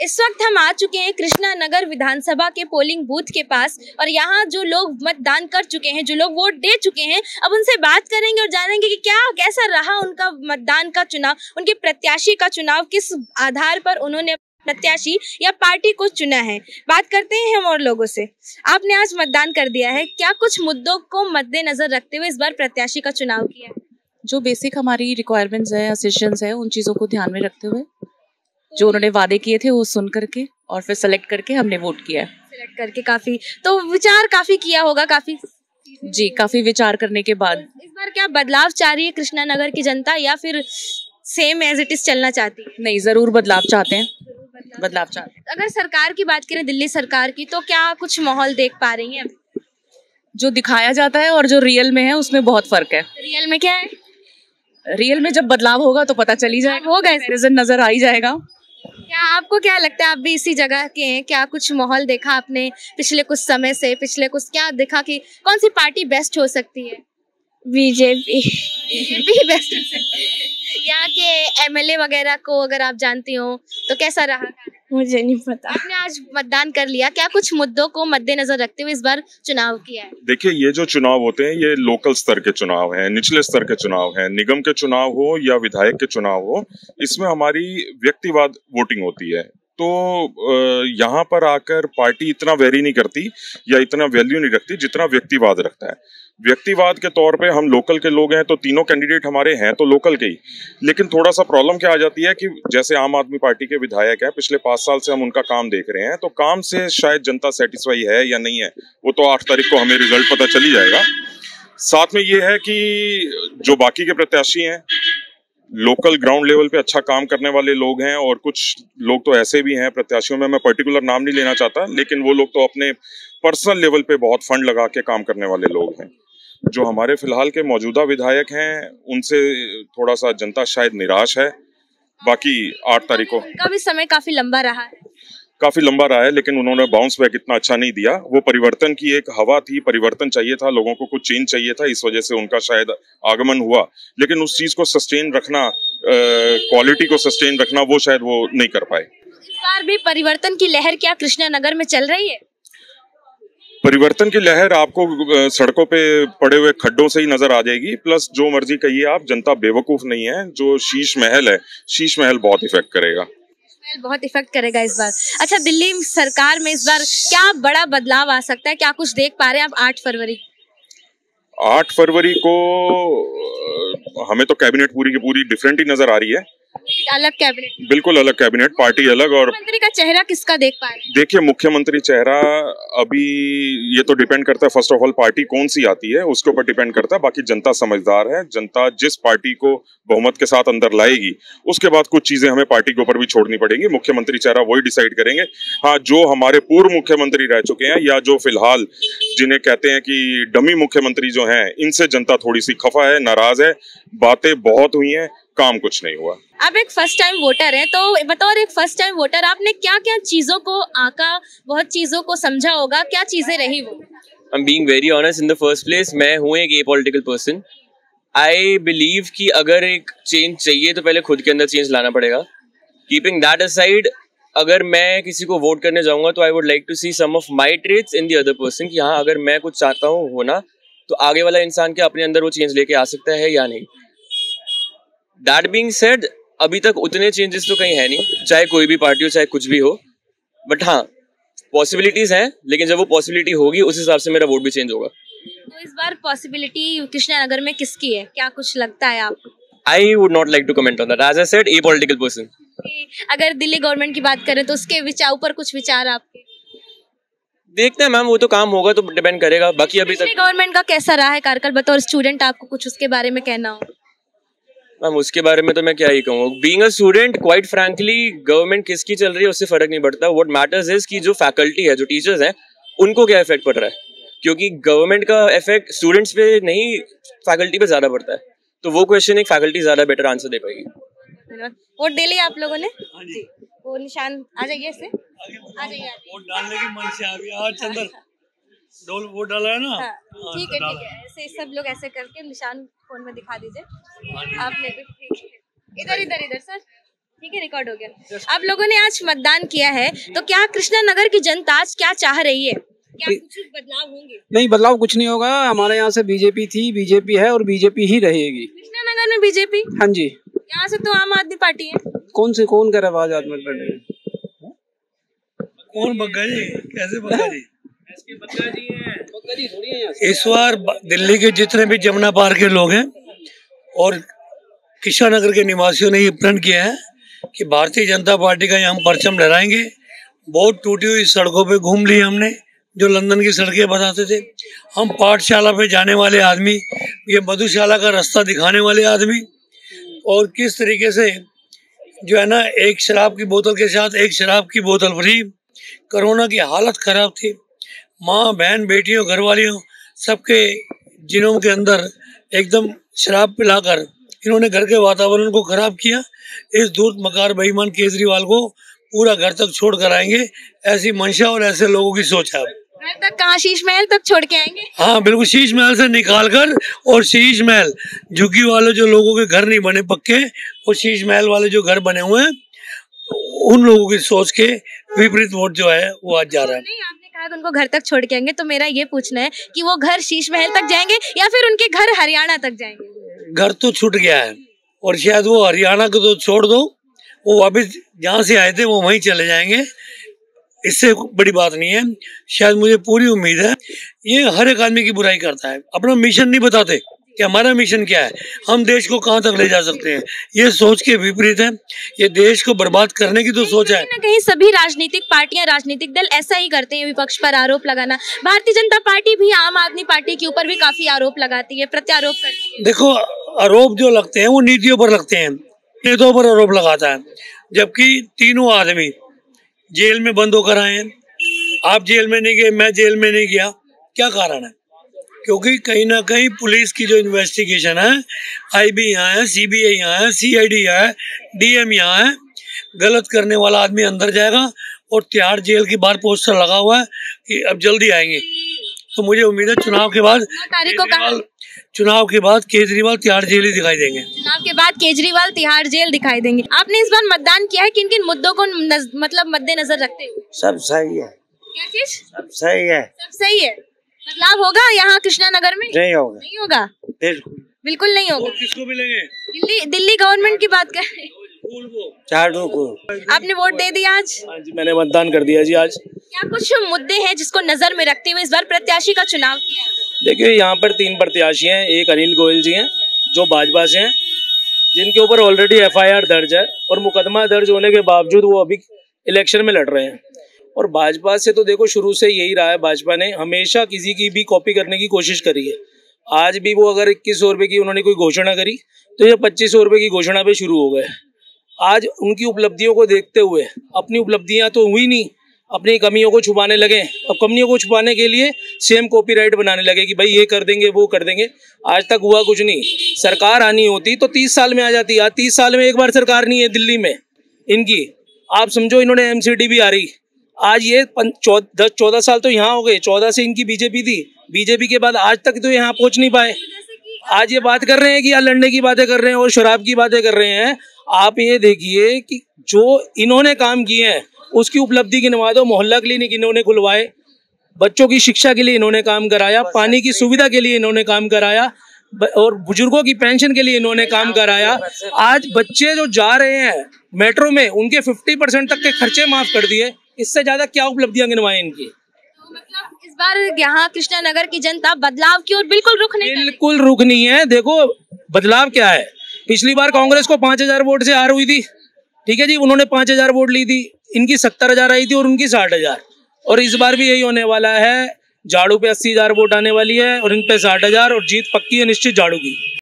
इस वक्त हम आ चुके हैं कृष्णा नगर विधानसभा के पोलिंग बूथ के पास और यहाँ जो लोग मतदान कर चुके हैं, जो लोग वोट दे चुके हैं, अब उनसे बात करेंगे और जानेंगे कि कैसा रहा उनका मतदान का चुनाव, उनके प्रत्याशी का चुनाव, किस आधार पर उन्होंने प्रत्याशी या पार्टी को चुना है। बात करते हैं हम और लोगों से। आपने आज मतदान कर दिया है, क्या कुछ मुद्दों को मद्देनजर रखते हुए इस बार प्रत्याशी का चुनाव किया है? जो बेसिक हमारी रिक्वायरमेंट्स है, असिस्टेंस है, उन चीज़ों को ध्यान में रखते हुए जो उन्होंने वादे किए थे वो सुन करके और फिर सेलेक्ट करके हमने वोट किया है। सिलेक्ट करके काफी तो विचार काफी किया होगा, काफी जी, काफी विचार करने के बाद। इस बार क्या बदलाव चाह रही है कृष्णा नगर की जनता या फिर सेम एज इट इज चलना चाहती है? नहीं, जरूर बदलाव चाहते हैं, बदलाव चाहते हैं। अगर सरकार की बात करें, दिल्ली सरकार की, तो क्या कुछ माहौल देख पा रही हैं? जो दिखाया जाता है और जो रियल में है उसमें बहुत फर्क है। रियल में क्या है? रियल में जब बदलाव होगा तो पता चल ही जाएगा, होगा, रिजल्ट नजर आ ही जाएगा। क्या आपको क्या लगता है, आप भी इसी जगह के हैं, क्या कुछ माहौल देखा आपने पिछले कुछ समय से, क्या देखा कि कौन सी पार्टी बेस्ट हो सकती है? बीजेपी बेस्ट हो सकती है। यहाँ के एमएलए वगैरह को अगर आप जानती हो तो कैसा रहा? मुझे नहीं पता। आपने आज मतदान कर लिया, क्या कुछ मुद्दों को मद्देनजर रखते हुए इस बार चुनाव किया है? देखिए, ये जो चुनाव होते हैं ये लोकल स्तर के चुनाव हैं, निचले स्तर के चुनाव हैं, निगम के चुनाव हो या विधायक के चुनाव हो, इसमें हमारी व्यक्तिवाद वोटिंग होती है। तो यहाँ पर आकर पार्टी इतना वेरी नहीं करती या इतना वैल्यू नहीं रखती जितना व्यक्तिवाद रखता है। व्यक्तिवाद के तौर पे हम लोकल के लोग हैं तो तीनों कैंडिडेट हमारे हैं तो लोकल के ही, लेकिन थोड़ा सा प्रॉब्लम क्या आ जाती है कि जैसे आम आदमी पार्टी के विधायक हैं, पिछले 5 साल से हम उनका काम देख रहे हैं, तो काम से शायद जनता सेटिस्फाई है या नहीं है वो तो 8 तारीख को हमें रिजल्ट पता चल ही जाएगा। साथ में ये है कि जो बाकी के प्रत्याशी हैं, लोकल ग्राउंड लेवल पे अच्छा काम करने वाले लोग हैं, और कुछ लोग तो ऐसे भी हैं प्रत्याशियों में, मैं पर्टिकुलर नाम नहीं लेना चाहता, लेकिन वो लोग तो अपने पर्सनल लेवल पे बहुत फंड लगा के काम करने वाले लोग हैं। जो हमारे फिलहाल के मौजूदा विधायक हैं उनसे थोड़ा सा जनता शायद निराश है। बाकी 8 तारीख को उनका भी समय काफी लंबा रहा है, लेकिन उन्होंने बाउंस बैक इतना अच्छा नहीं दिया। वो परिवर्तन की एक हवा थी, परिवर्तन चाहिए था, लोगों को कुछ चेंज चाहिए था, इस वजह से उनका शायद आगमन हुआ, लेकिन उस चीज को सस्टेन रखना, क्वालिटी को सस्टेन रखना, वो शायद वो नहीं कर पाए। इस बार भी परिवर्तन की लहर क्या कृष्णा नगर में चल रही है? परिवर्तन की लहर आपको सड़कों पे पड़े हुए खड्डों से ही नजर आ जाएगी। प्लस जो मर्जी कहिए आप, जनता बेवकूफ नहीं है। जो शीश महल है, शीश महल बहुत इफेक्ट करेगा इस बार। अच्छा, दिल्ली सरकार में इस बार क्या बड़ा बदलाव आ सकता है, क्या कुछ देख पा रहे हैं आप? 8 फरवरी को हमें तो कैबिनेट पूरी की पूरी डिफरेंट ही नजर आ रही है। अलग कैबिनेट, बिल्कुल अलग कैबिनेट, पार्टी अलग। और मुख्यमंत्री का चेहरा किसका देख पा रहे हैं? देखिए, मुख्यमंत्री चेहरा अभी ये तो डिपेंड करता है, फर्स्ट ऑफ ऑल पार्टी कौन सी आती है उसके ऊपर डिपेंड करता है। बाकी जनता समझदार है, जनता जिस पार्टी को बहुमत के साथ अंदर लाएगी उसके बाद कुछ चीजें हमें पार्टी के ऊपर भी छोड़नी पड़ेंगी। मुख्यमंत्री चेहरा वही डिसाइड करेंगे। हाँ, जो हमारे पूर्व मुख्यमंत्री रह चुके हैं या जो फिलहाल जिन्हें कहते हैं कि डमी मुख्यमंत्री जो हैं, इनसे जनता थोड़ी सी खफा है, नाराज है। बातें बहुत हुई हैं, काम कुछ नहीं हुआ। आप एक फर्स्ट टाइम वोटर हैं, तो बतौर एक फर्स्ट टाइम वोटर आपने क्या क्या चीजों को आका, बहुत चीजों को समझा होगा, क्या चीजें रही वो? I'm being very honest, in the first place, मैं हूँ एक apolitical person. I believe कि अगर एक चेंज चाहिए तो पहले खुद के अंदर चेंज लाना पड़ेगा। Keeping that aside, अगर मैं किसी को वोट करने जाऊंगा तो I would like to see some of my traits in the other person, कि हाँ, अगर मैं कुछ चाहता हूँ होना तो आगे वाला इंसान के अपने अंदर वो चेंज लेके आ सकता है या नहीं। That being said, अभी तक उतने चेंजेस तो कहीं है नहीं, चाहे कोई भी पार्टी हो, चाहे कुछ भी हो। बट हाँ, पॉसिबिलिटीज हैं, लेकिन जब वो पॉसिबिलिटी होगी उस हिसाब से मेरा वोट भी चेंज होगा। तो इस बार पॉसिबिलिटी कृष्णा नगर में किसकी है, क्या कुछ लगता है आपको? I would not like to comment on that. As I said, apolitical person. अगर दिल्ली गवर्नमेंट की बात करें तो उसके ऊपर कुछ विचार आपके? देखते हैं मैम, वो तो काम होगा तो डिपेंड करेगा। बाकी अभी तक गवर्नमेंट का कैसा रहा है कार्यकाल, बतौर स्टूडेंट आपको कुछ उसके बारे में कहना हो? मैम, उसके बारे में तो मैं क्या ही कहूँ। Being a student, quite frankly, government किसकी चल रही है उससे फर्क नहीं पड़ता। व्हाट मैटर्स इज कि जो फैकल्टी है, जो टीचर्स हैं, उनको क्या इफेक्ट पड़ रहा है, क्योंकि गवर्नमेंट का इफेक्ट स्टूडेंट्स पे नहीं, फैकल्टी पे ज्यादा पड़ता है। तो वो क्वेश्चन एक फैकल्टी ज्यादा बेटर आंसर दे पाएगी। वोट दे लिया आप लोगों ने? जी, वो निशान आ जाइए, आ जाइए। वोट डालने की मन से आज चंदर डोल वोट डाला है ना। ठीक है, ऐसे सब लोग ऐसे करके निशान फोन में दिखा दीजिए। आपने भी ठीक है, इधर सर। ठीक है, रिकॉर्ड हो गया। आप लोगों ने आज मतदान किया है, तो क्या कृष्णा नगर की जनता आज क्या चाह रही है? क्या कुछ बदलाव होंगे? नहीं, बदलाव कुछ नहीं होगा। हमारे यहाँ से बीजेपी थी, बीजेपी है और बीजेपी ही रहेगी। कृष्णा नगर में बीजेपी? हाँ जी। यहाँ से तो आम आदमी पार्टी है। कौन कर रहा है आदमी पार्टी? कौन बग्गा जी? कैसे बग्गा जी? इस बार दिल्ली के जितने भी जमुना पार के लोग हैं और कृष्णा नगर के निवासियों ने ये प्रण किया है कि भारतीय जनता पार्टी का हम परचम लहराएंगे। बहुत टूटी हुई सड़कों पे घूम ली हमने, जो लंदन की सड़कें बताते थे। हम पाठशाला पे जाने वाले आदमी, ये मधुशाला का रास्ता दिखाने वाले आदमी, और किस तरीके से जो है ना, एक शराब की बोतल के साथ एक शराब की बोतल फ्री। कोरोना की हालत खराब थी, माँ बहन बेटियों घरवालियों सबके जिनों के अंदर एकदम शराब पिलाकर इन्होंने घर के वातावरण को खराब किया। इस धूर्त मकार बेईमान केजरीवाल को पूरा घर तक छोड़ कर आएंगे, ऐसी मंशा और ऐसे लोगों की सोच है। घर तक कहाँ, शीश महल तक छोड़ के आएंगे? हाँ बिल्कुल, शीश महल से निकाल कर, और शीश महल झुग्गी वाले जो लोगों के घर नहीं बने पक्के, और शीश महल वाले जो घर बने हुए हैं, उन लोगों की सोच के विपरीत वोट जो है वो आज जा रहा है। नहीं, आपने कहा कि उनको घर तक छोड़ के आएंगे, तो मेरा ये पूछना है कि वो घर शीश महल तक जाएंगे या फिर उनके घर हरियाणा तक जाएंगे? घर तो छूट गया है, और शायद वो हरियाणा को तो छोड़ दो, वो वापस जहाँ से आए थे वो वहीं चले जाएंगे। इससे बड़ी बात नहीं है। शायद मुझे पूरी उम्मीद है, ये हर एक आदमी की बुराई करता है, अपना मिशन नहीं बताते कि हमारा मिशन क्या है, हम देश को कहाँ तक ले जा सकते हैं। ये सोच के विपरीत है, ये देश को बर्बाद करने की तो सोच है। कहीं ना कहीं सभी राजनीतिक पार्टियां, राजनीतिक दल ऐसा ही करते हैं, विपक्ष पर आरोप लगाना। भारतीय जनता पार्टी भी आम आदमी पार्टी के ऊपर भी काफी आरोप लगाती है, प्रत्यारोप करती है। देखो, आरोप जो लगते हैं वो नीतियों पर लगते हैं, नेताओं पर आरोप लगाता है, जबकि तीनों आदमी जेल में बंद होकर आए हैं। आप जेल में नहीं गए, मैं जेल में नहीं गया, क्या कारण है? क्योंकि कहीं ना कहीं पुलिस की जो इन्वेस्टिगेशन है, IB यहाँ है, CBI यहाँ है, CID यहाँ है, DM यहाँ है, गलत करने वाला आदमी अंदर जाएगा, और तिहाड़ जेल की बाहर पोस्टर लगा हुआ है कि अब जल्दी आएंगे। तो मुझे उम्मीद है चुनाव के बाद केजरीवाल तिहाड़ जेल ही दिखाई देंगे। चुनाव के बाद केजरीवाल तिहाड़ जेल दिखाई देंगे। आपने इस बार मतदान किया है, किन किन मुद्दों को मतलब मद्देनजर रखते हुए? सब सही है। क्या चीज? सब सही है। सब सही है। बदलाव होगा यहाँ कृष्णा नगर में? नहीं होगा। नहीं होगा, बिल्कुल नहीं होगा। किसको मिलेंगे? दिल्ली गवर्नमेंट की बात कर रहे हैं। झाड़ू को। आपने वोट दे दिया आज? हाँ जी, मैंने मतदान कर दिया जी आज। क्या कुछ मुद्दे हैं जिसको नजर में रखते हुए इस बार प्रत्याशी का चुनाव किया? देखिए, यहाँ पर 3 प्रत्याशी हैं। एक अनिल गोयल जी हैं जो भाजपा से हैं, जिनके ऊपर ऑलरेडी FIR दर्ज है, और मुकदमा दर्ज होने के बावजूद वो अभी इलेक्शन में लड़ रहे हैं। और भाजपा से तो देखो शुरू से यही रहा है, भाजपा ने हमेशा किसी की भी कॉपी करने की कोशिश करी है। आज भी वो अगर 2100 रुपये की उन्होंने कोई घोषणा करी, तो ये 2500 रुपये की घोषणा पे शुरू हो गए। आज उनकी उपलब्धियों को देखते हुए, अपनी उपलब्धियां तो हुई नहीं, अपनी कमियों को छुपाने लगे। अब कमियों को छुपाने के लिए सेम कॉपीराइट बनाने लगे कि भाई ये कर देंगे, वो कर देंगे। आज तक हुआ कुछ नहीं। सरकार आनी होती तो 30 साल में आ जाती। आज 30 साल में एक बार सरकार नहीं है दिल्ली में इनकी। आप समझो, इन्होंने MCD भी आ रही। आज ये 10-14 साल तो यहाँ हो गए। 14 से इनकी बीजेपी थी, बीजेपी के बाद आज तक तो यहाँ पहुँच नहीं पाए। आज ये बात कर रहे हैं कि यहाँ लड़ने की बातें कर रहे हैं और शराब की बातें कर रहे हैं। आप ये देखिए कि जो इन्होंने काम किए हैं उसकी उपलब्धि गिनवा दो। मोहल्ला क्लिनिक इन्होंने खुलवाए, बच्चों की शिक्षा के लिए इन्होंने काम कराया, पानी की सुविधा के लिए इन्होंने काम कराया, और बुजुर्गों की पेंशन के लिए इन्होंने काम कराया। आज बच्चे जो जा रहे हैं मेट्रो में, उनके 50% तक के खर्चे माफ कर दिए। इससे ज्यादा क्या उपलब्धियां गिनवाएं इनकी? तो मतलब इस बार यहाँ कृष्णा नगर की जनता बदलाव की ओर बिल्कुल रुख नहीं है। देखो बदलाव क्या है, पिछली बार कांग्रेस को 5000 वोट से हार हुई थी, ठीक है जी, उन्होंने 5000 वोट ली थी, इनकी 70,000 आई थी और उनकी 60,000। और इस बार भी यही होने वाला है। झाड़ू पे 80,000 वोट आने वाली है और इन पे 60,000, और जीत पक्की है निश्चित झाड़ू की।